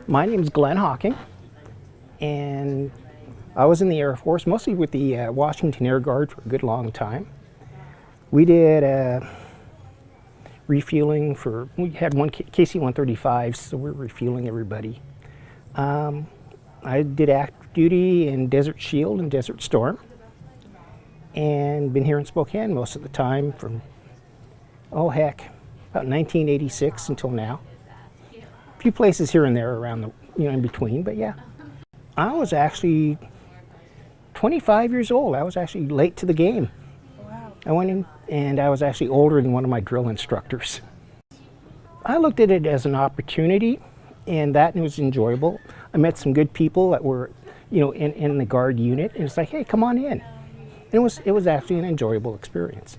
My name is Glenn Hawking, and I was in the Air Force, mostly with the Washington Air Guard for a good long time. We did refueling we had one KC-135s, so we were refueling everybody. I did active duty in Desert Shield and Desert Storm, and been here in Spokane most of the time from, oh heck, about 1986 until now. A few places here and there around the, in between, but yeah. I was actually 25 years old. I was actually late to the game. Wow. I went in and I was actually older than one of my drill instructors. I looked at it as an opportunity, and that was enjoyable. I met some good people that were, in the Guard unit, and it's like, hey, come on in. And it was actually an enjoyable experience.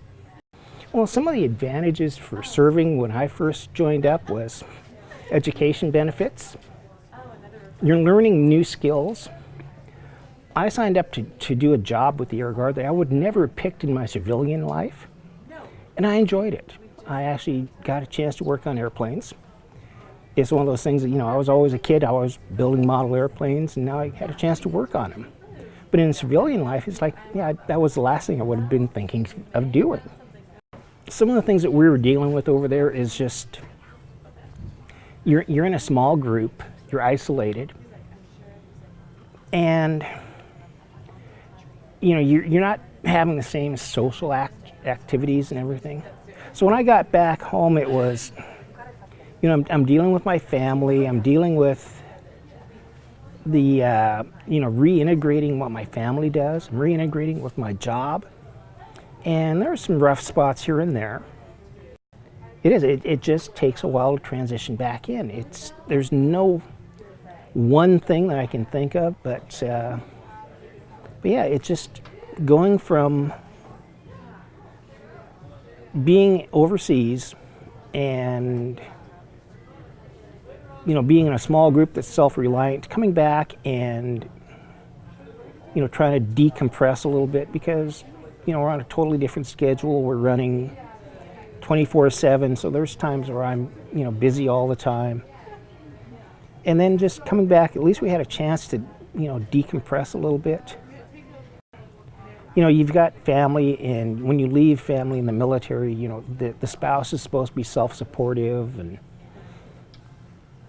Well, some of the advantages for serving when I first joined up was education benefits. You're learning new skills. I signed up to do a job with the Air Guard that I would never have picked in my civilian life, and I enjoyed it. I actually got a chance to work on airplanes. It's one of those things that, I was always a kid, I was building model airplanes, and now I had a chance to work on them. But in civilian life, it's like, yeah, that was the last thing I would have been thinking of doing. Some of the things that we were dealing with over there is just, you're in a small group, you're isolated, and you're not having the same social activities and everything. So when I got back home, it was, I'm dealing with my family, I'm dealing with the, reintegrating what my family does, I'm reintegrating with my job, and there are some rough spots here and there. It just takes a while to transition back in. There's no one thing that I can think of, but yeah, it's just going from being overseas and being in a small group that's self-reliant, coming back and trying to decompress a little bit, because we're on a totally different schedule. We're running 24/7, so there's times where I'm busy all the time. And then just coming back, at least we had a chance to decompress a little bit. You've got family, and when you leave family in the military, the spouse is supposed to be self-supportive, and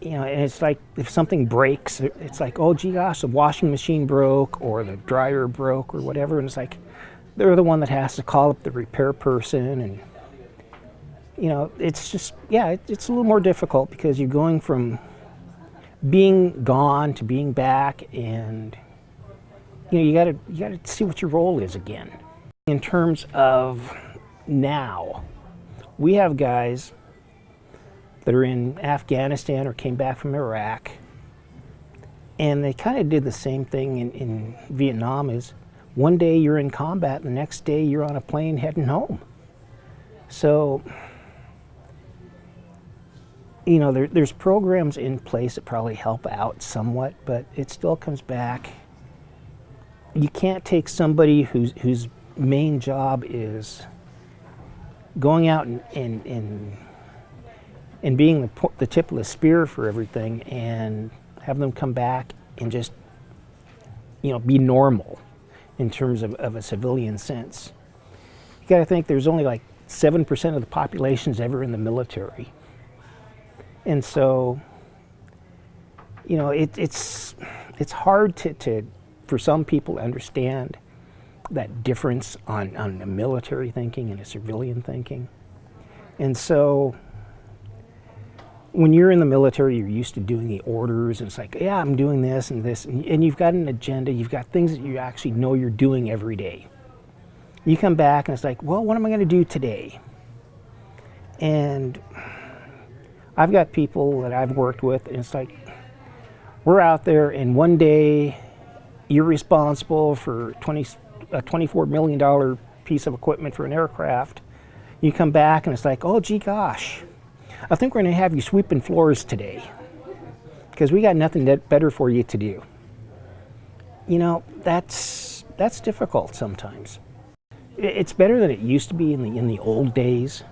and it's like if something breaks, it's like, oh gee gosh, the washing machine broke or the dryer broke or whatever, and it's like they're the one that has to call up the repair person, and it's just, yeah, it's a little more difficult because you're going from being gone to being back, and you gotta see what your role is again. In terms of now, we have guys that are in Afghanistan or came back from Iraq, and they kind of did the same thing in Vietnam. Is one day you're in combat, and the next day you're on a plane heading home. So there's programs in place that probably help out somewhat, but it still comes back. You can't take somebody whose main job is going out and being the tip of the spear for everything, and have them come back and just be normal in terms of a civilian sense. You got to think there's only like 7% of the population's ever in the military. And so, it's hard for some people to understand that difference on the military thinking and a civilian thinking. And so, when you're in the military, you're used to doing the orders, and it's like, yeah, I'm doing this and this, and you've got an agenda, you've got things that you actually know you're doing every day. You come back and it's like, well, what am I going to do today? And I've got people that I've worked with, and it's like, we're out there, and one day you're responsible for a $24 million piece of equipment for an aircraft. You come back and it's like, oh gee gosh, I think we're going to have you sweeping floors today because we got nothing better for you to do. That's difficult sometimes. It's better than it used to be in the old days.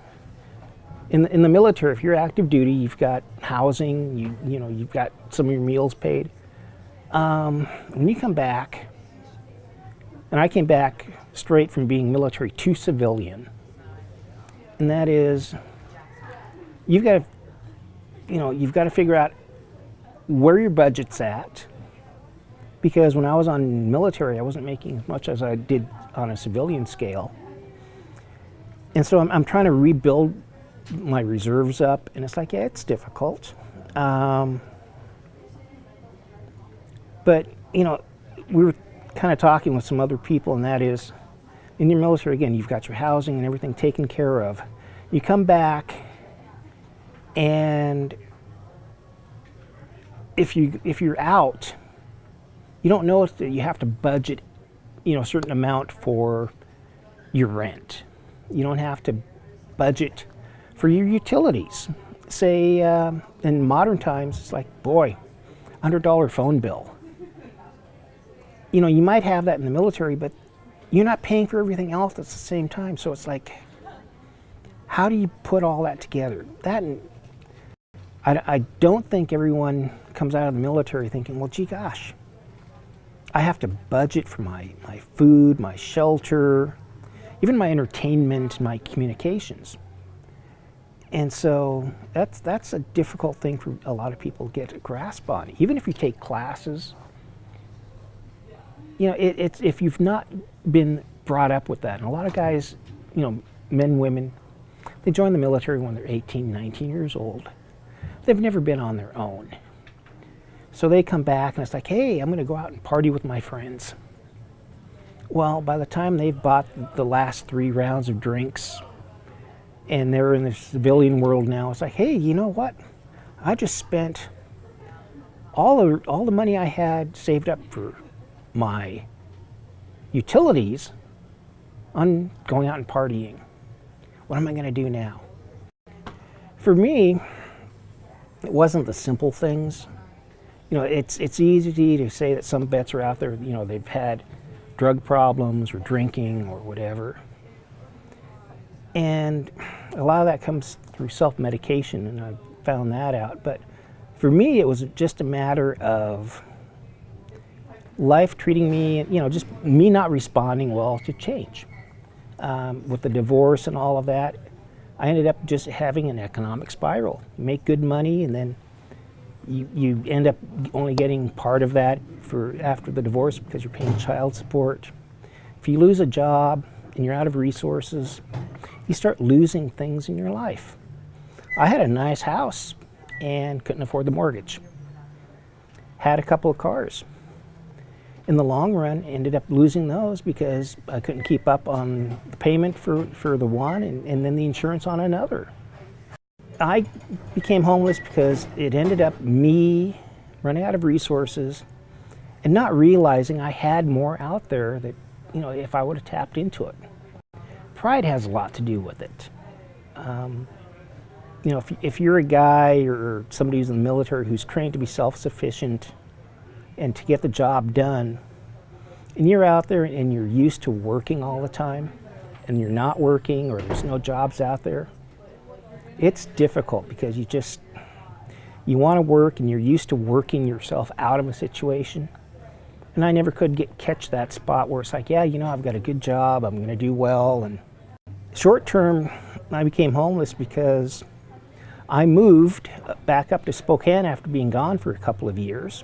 in the military, if you're active duty, you've got housing, you know, you've got some of your meals paid. When you come back, and I came back straight from being military to civilian, and that is, you've got to figure out where your budget's at, because when I was on military, I wasn't making as much as I did on a civilian scale. And so I'm trying to rebuild my reserves up, and it's like, yeah, it's difficult. But, you know, we were kind of talking with some other people, and that is, in your military, again, you've got your housing and everything taken care of. You come back, and if you're out, you don't know if you have to budget, you know, a certain amount for your rent. You don't have to budget for your utilities. Say, in modern times, it's like, boy, $100 phone bill. You know, you might have that in the military, but you're not paying for everything else at the same time. So it's like, how do you put all that together? I don't think everyone comes out of the military thinking, well, gee gosh, I have to budget for my food, my shelter, even my entertainment, my communications. And so that's a difficult thing for a lot of people to get a grasp on. Even if you take classes, you know, it's if you've not been brought up with that. And a lot of guys, you know, men, women, they join the military when they're 18, 19 years old. They've never been on their own. So they come back and it's like, hey, I'm going to go out and party with my friends. Well, by the time they've bought the last 3 rounds of drinks and they're in the civilian world now, it's like, hey, you know what? I just spent all the money I had saved up for my utilities on going out and partying. What am I going to do now? For me, it wasn't the simple things. You know, it's easy to say that some vets are out there, you know, they've had drug problems or drinking or whatever. And a lot of that comes through self-medication, and I found that out. But for me, it was just a matter of life treating me, you know, just me not responding well to change. With the divorce and all of that, I ended up just having an economic spiral. You make good money, and then you end up only getting part of that for after the divorce because you're paying child support. If you lose a job and you're out of resources, you start losing things in your life. I had a nice house and couldn't afford the mortgage. Had a couple of cars. In the long run, ended up losing those because I couldn't keep up on the payment for the one and then the insurance on another. I became homeless because it ended up me running out of resources and not realizing I had more out there that, you know, if I would have tapped into it. Pride has a lot to do with it. You know, if you're a guy or somebody who's in the military who's trained to be self-sufficient and to get the job done, and you're out there and you're used to working all the time, and you're not working or there's no jobs out there, it's difficult because you want to work and you're used to working yourself out of a situation. And I never could catch that spot where it's like, yeah, you know, I've got a good job, I'm going to do well. And short term, I became homeless because I moved back up to Spokane after being gone for a couple of years,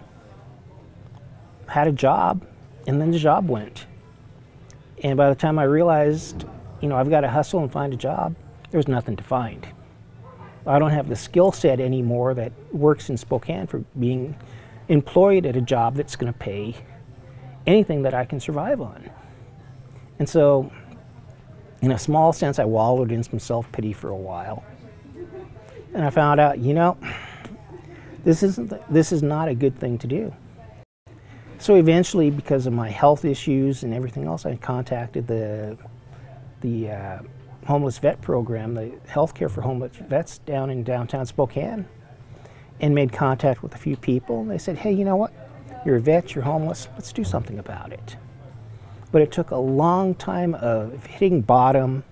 had a job, and then the job went. And by the time I realized, you know, I've got to hustle and find a job, there was nothing to find. I don't have the skill set anymore that works in Spokane for being employed at a job that's going to pay anything that I can survive on. And so, in a small sense, I wallowed in some self-pity for a while. And I found out, you know, this is not a good thing to do. So eventually, because of my health issues and everything else, I contacted the homeless vet program, the healthcare for homeless vets down in downtown Spokane, and made contact with a few people. And they said, hey, you know what? You're a vet, you're homeless, let's do something about it. But it took a long time of hitting bottom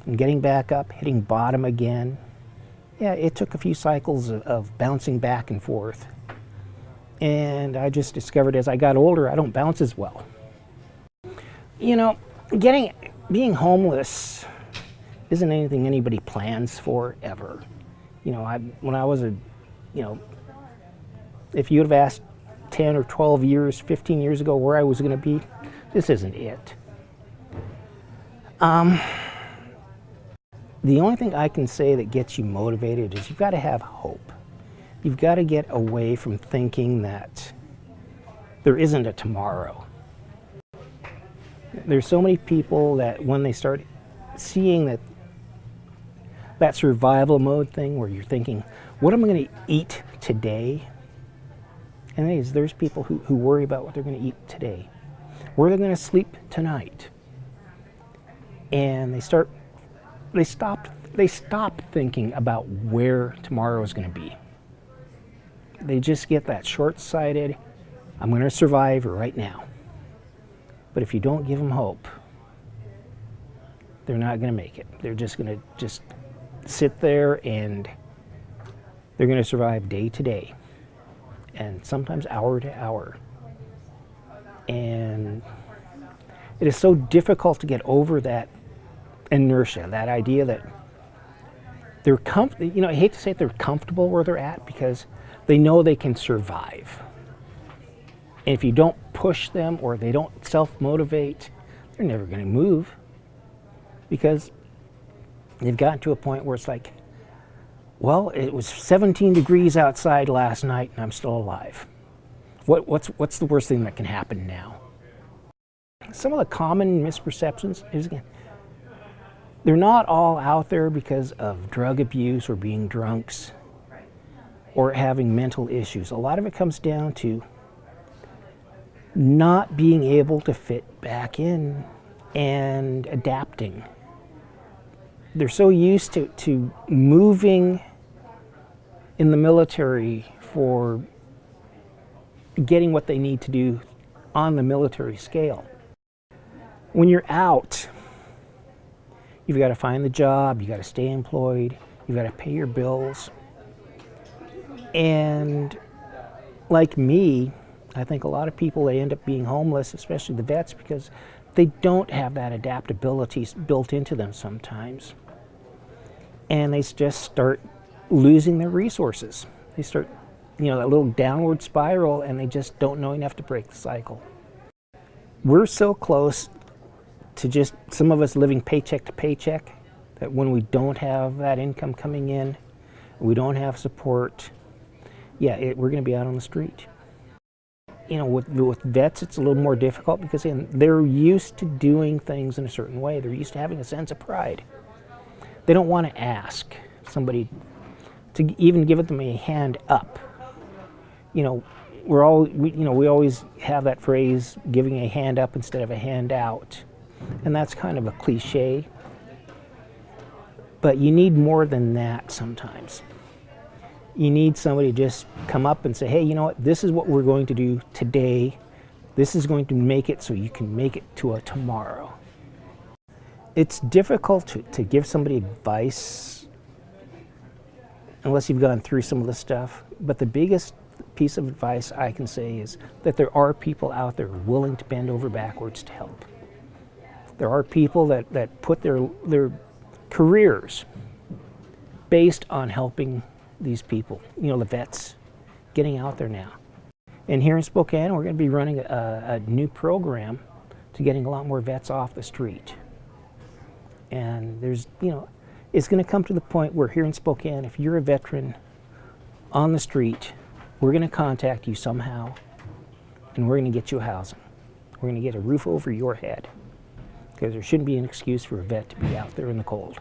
and getting back up, hitting bottom again. yeah, it took a few cycles of bouncing back and forth. And I just discovered as I got older, I don't bounce as well. You know, being homeless isn't anything anybody plans for ever. You know, when I was if you would have asked 10 or 12 years, 15 years ago where I was going to be, this isn't it. The only thing I can say that gets you motivated is you've got to have hope. You've got to get away from thinking that there isn't a tomorrow. There's so many people that when they start seeing that survival mode thing where you're thinking, what am I going to eat today? And there's people who worry about what they're going to eat today. Where they're going to sleep tonight. And they stop thinking about where tomorrow is going to be. They just get that short-sighted, I'm going to survive right now. But if you don't give them hope, they're not going to make it. They're just going to just sit there and they're going to survive day to day and sometimes hour to hour. And it is so difficult to get over that inertia, that idea that they're I hate to say it, they're comfortable where they're at because they know they can survive. And if you don't push them or they don't self-motivate, they're never going to move because they've gotten to a point where it's like, well, it was 17 degrees outside last night and I'm still alive. What's the worst thing that can happen now? Some of the common misperceptions is, again, they're not all out there because of drug abuse or being drunks or having mental issues. A lot of it comes down to not being able to fit back in and adapting. They're so used to moving in the military for getting what they need to do on the military scale. When you're out, you've got to find the job, you've got to stay employed, you've got to pay your bills. And like me, I think a lot of people, they end up being homeless, especially the vets, because they don't have that adaptability built into them sometimes. And they just start losing their resources. They start, that little downward spiral, and they just don't know enough to break the cycle. We're so close to just some of us living paycheck to paycheck that when we don't have that income coming in, we don't have support, we're going to be out on the street. With vets, it's a little more difficult because they're used to doing things in a certain way. They're used to having a sense of pride. They don't want to ask somebody to even give them a hand up. We always have that phrase, giving a hand up instead of a hand out. And that's kind of a cliche. But you need more than that sometimes. You need somebody to just come up and say, hey, you know what, this is what we're going to do today. This is going to make it so you can make it to a tomorrow. It's difficult to give somebody advice unless you've gone through some of the stuff. But the biggest piece of advice I can say is that there are people out there willing to bend over backwards to help. There are people that put their careers based on helping these people, the vets, getting out there now. And here in Spokane, we're going to be running a new program to getting a lot more vets off the street. And there's, it's going to come to the point where here in Spokane, if you're a veteran on the street, we're going to contact you somehow, and we're going to get you housing. We're going to get a roof over your head, because there shouldn't be an excuse for a vet to be out there in the cold.